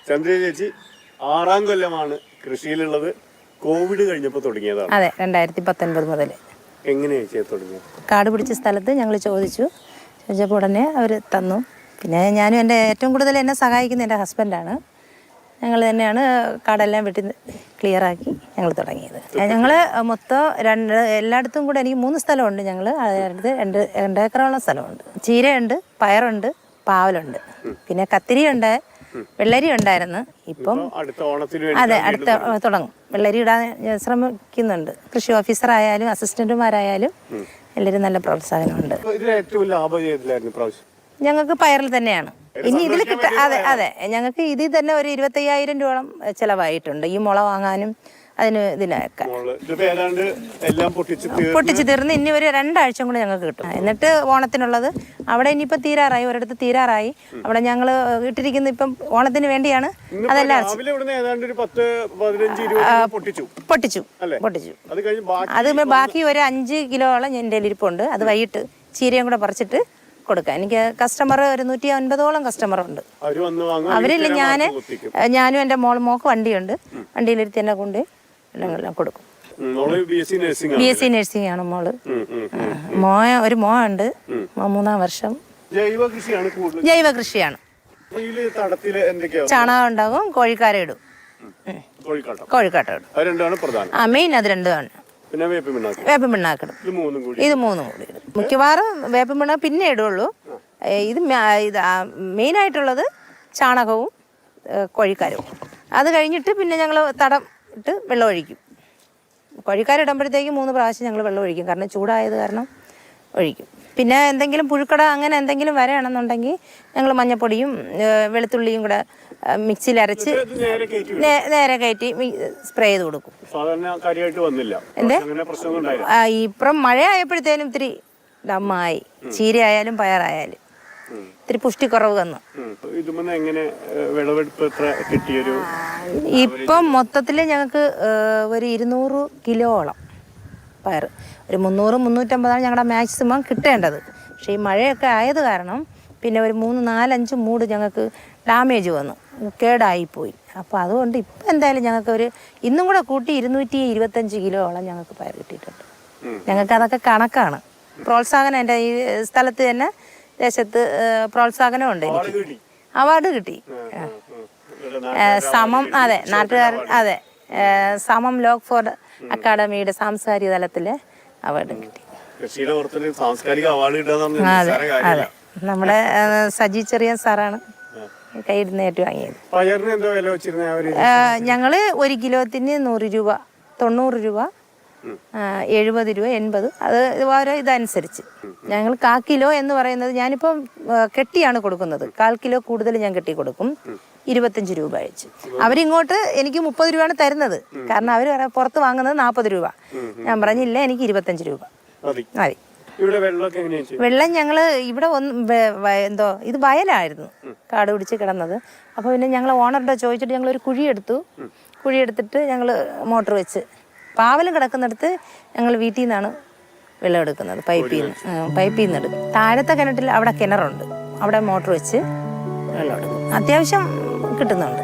ചന്ദ്ര ചേച്ചി 6ാം കൊല്ലമാണ് കൃഷിയിലുള്ളത്. കോവിഡ് കഴിഞ്ഞപ്പോൾ തുടങ്ങിയതാണ്. അതെ, 2019 മുതൽ. എങ്ങനെയാണ് ചേച്ചി തുടങ്ങിയത്? കാട് പിടിച്ച സ്ഥലത്ത് ഞങ്ങൾ ചോദിച്ചപ്പോൾ ഉടനെ അവർ തന്നു. പിന്നെ ഞാനും എൻ്റെ ഏറ്റവും കൂടുതൽ എന്നെ സഹായിക്കുന്ന എൻ്റെ ഹസ്ബൻഡാണ്. ഞങ്ങൾ തന്നെയാണ് കാടെല്ലാം വെട്ടി ക്ലിയറാക്കി ഞങ്ങൾ തുടങ്ങിയത്. ഞങ്ങൾ മൊത്തം എല്ലായിടത്തും കൂടെ എനിക്ക് 3 സ്ഥലമുണ്ട്. ഞങ്ങൾ അതിനടുത്ത് 2 ഏക്കറോളം സ്ഥലമുണ്ട്. ചീരയുണ്ട്, പയറുണ്ട്, പാവലുണ്ട്, പിന്നെ കത്തിരിയുണ്ട്, വെള്ളരി ഉണ്ടായിരുന്നു. ഇപ്പം അതെ, അടുത്ത തുടങ്ങും. വെള്ളരി ഇടാൻ ശ്രമിക്കുന്നുണ്ട്. കൃഷി ഓഫീസറായാലും അസിസ്റ്റന്റുമാരായാലും എല്ലാവരും നല്ല പ്രോത്സാഹനമുണ്ട്. ഞങ്ങൾക്ക് പയറിൽ തന്നെയാണ്. ഇനി ഇതിൽ അതെ ഞങ്ങൾക്ക് ഇതിൽ തന്നെ ഒരു 25,000 രൂപയോളം ചിലവായിട്ടുണ്ട്. ഈ മുള വാങ്ങാനും അതിന് ഇതിനൊക്കെ പൊട്ടിച്ച് തീർന്ന് ഇനി ഒരു 2 ആഴ്ച കൂടെ ഞങ്ങൾക്ക് കിട്ടും. എന്നിട്ട് ഓണത്തിനുള്ളത് അവിടെ ഇനിയിപ്പോൾ തീരാറായി, ഒരിടത്ത് തീരാറായി. അവിടെ ഞങ്ങൾ ഇട്ടിരിക്കുന്ന ഇപ്പം ഓണത്തിന് വേണ്ടിയാണ്. അതെല്ലാം പൊട്ടിച്ചു. അത് ബാക്കി ഒരു 5 കിലോളം എൻ്റെ ഇരിപ്പുണ്ട്. അത് വൈകിട്ട് ചീരയും കൂടെ പറിച്ചിട്ട് കൊടുക്കാം. എനിക്ക് കസ്റ്റമർ ഒരു 150ഓളം കസ്റ്റമറുണ്ട്. അവരില്ല, ഞാനും എൻ്റെ മോൾക്ക് വണ്ടിയുണ്ട്. വണ്ടിയിലിരുത്തി എന്നെ കൊണ്ട് എല്ലാം കൊടുക്കും. BSc നഴ്സിംഗ് ആണ് മോള്. ഒരു മോനുണ്ട്, 3ാം വർഷം. ജൈവ കൃഷിയാണ്. ചാണകം ഉണ്ടാകും, കോഴിക്കാര ഇടും. കോഴിക്കാട്ട ഇടും. മെയിൻ അത് രണ്ടുമാണ്. വേപ്പിൻ പിണ്ണാക്കിടും. ഇത് 3 കൂടി ഇടും. മിക്കവാറും വേപ്പിൻ പിണ്ണാക്ക് പിന്നെ ഇടുള്ളൂ. ഇത് മെയിനായിട്ടുള്ളത് ചാണകവും കോഴിക്കാരവും. അത് കഴിഞ്ഞിട്ട് പിന്നെ ഞങ്ങൾ തടം ഇട്ട് വെള്ളം ഒഴിക്കും. കോഴിക്കാരിടുമ്പോഴത്തേക്ക് 3 പ്രാവശ്യം ഞങ്ങൾ വെള്ളം ഒഴിക്കും. കാരണം ചൂടായത് കാരണം ഒഴിക്കും. പിന്നെ എന്തെങ്കിലും പുഴുക്കട അങ്ങനെ എന്തെങ്കിലും വരണമെന്നുണ്ടെങ്കിൽ ഞങ്ങൾ മഞ്ഞപ്പൊടിയും വെളുത്തുള്ളിയും കൂടെ മിക്സിയിൽ അരച്ച് നേരെ കയറ്റി സ്പ്രേ ചെയ്ത് കൊടുക്കും. ഇപ്പം മഴ ആയപ്പോഴത്തേനും ഇത്തിരി ഡമ്മായി. ചീര ആയാലും പയറായാലും ഇത്തിരി പുഷ്ടിക്കുറവ് വന്നു. ഇപ്പം മൊത്തത്തിൽ ഞങ്ങൾക്ക് ഒരു 200 കിലോളം പയർ, ഒരു 300-350 ഞങ്ങളുടെ മാക്സിമം കിട്ടേണ്ടത്. പക്ഷേ ഈ മഴയൊക്കെ ആയത് കാരണം പിന്നെ ഒരു 3-4-5 മൂട് ഞങ്ങൾക്ക് ഡാമേജ് വന്നു, കേടായിപ്പോയി. അപ്പോൾ അതുകൊണ്ട് ഇപ്പം എന്തായാലും ഞങ്ങൾക്ക് ഒരു ഇന്നും കൂടെ കൂട്ടി 225 കിലോളം ഞങ്ങൾക്ക് പയർ കിട്ടിയിട്ടുണ്ട്. ഞങ്ങൾക്ക് അതൊക്കെ കണക്കാണ്. പ്രോത്സാഹനം എൻ്റെ ഈ സ്ഥലത്ത് തന്നെ ദേശത്ത് പ്രോത്സാഹനമുണ്ട്. എനിക്ക് അവാർഡ് കിട്ടി. സമം, അതെ, നാട്ടുകാരൻ, അതെ, സമം ലോക് ഫോർഡ് അക്കാഡമിയുടെ സാംസ്കാരിക തലത്തില് അവാർഡ് കിട്ടി. അതെ, നമ്മുടെ സജി ചെറിയ സാറാണ് കൈയിടുന്ന ഏറ്റുവാങ്ങിയത്. ഞങ്ങള് 1 കിലോത്തിന് 100 രൂപ, 90 രൂപ, 70 രൂപ, 80, അത് ഓരോ ഇതനുസരിച്ച്. ഞങ്ങൾ 1/4 കിലോ എന്ന് പറയുന്നത് ഞാനിപ്പം കെട്ടിയാണ് കൊടുക്കുന്നത്. 1/4 കിലോ കൂടുതൽ ഞാൻ കെട്ടി കൊടുക്കും. 25 രൂപ അയച്ച് അവരിങ്ങോട്ട് എനിക്ക് 30 രൂപയാണ് തരുന്നത്. കാരണം അവർ പുറത്ത് വാങ്ങുന്നത് 40 രൂപ. ഞാൻ പറഞ്ഞില്ല, എനിക്ക് 25 രൂപ മതി. വെള്ളം ഞങ്ങൾ ഇവിടെ ഇത് വയലായിരുന്നു, കാട് പിടിച്ച് കിടന്നത്. അപ്പോൾ പിന്നെ ഞങ്ങൾ ഓണറുടെ ചോദിച്ചിട്ട് ഞങ്ങൾ ഒരു കുഴിയെടുത്തിട്ട് ഞങ്ങൾ മോട്ടർ വെച്ച് പാവലും കിടക്കുന്നിടത്ത് ഞങ്ങൾ വീട്ടിൽ നിന്നാണ് വെള്ളം എടുക്കുന്നത്. പൈപ്പിൽ നിന്ന് എടുക്കും. താഴത്തെ കിണറ്റിൽ അവിടെ കിണറുണ്ട്, അവിടെ മോട്ടർ വെച്ച് വെള്ളം എടുക്കും. അത്യാവശ്യം കിട്ടുന്നുണ്ട്.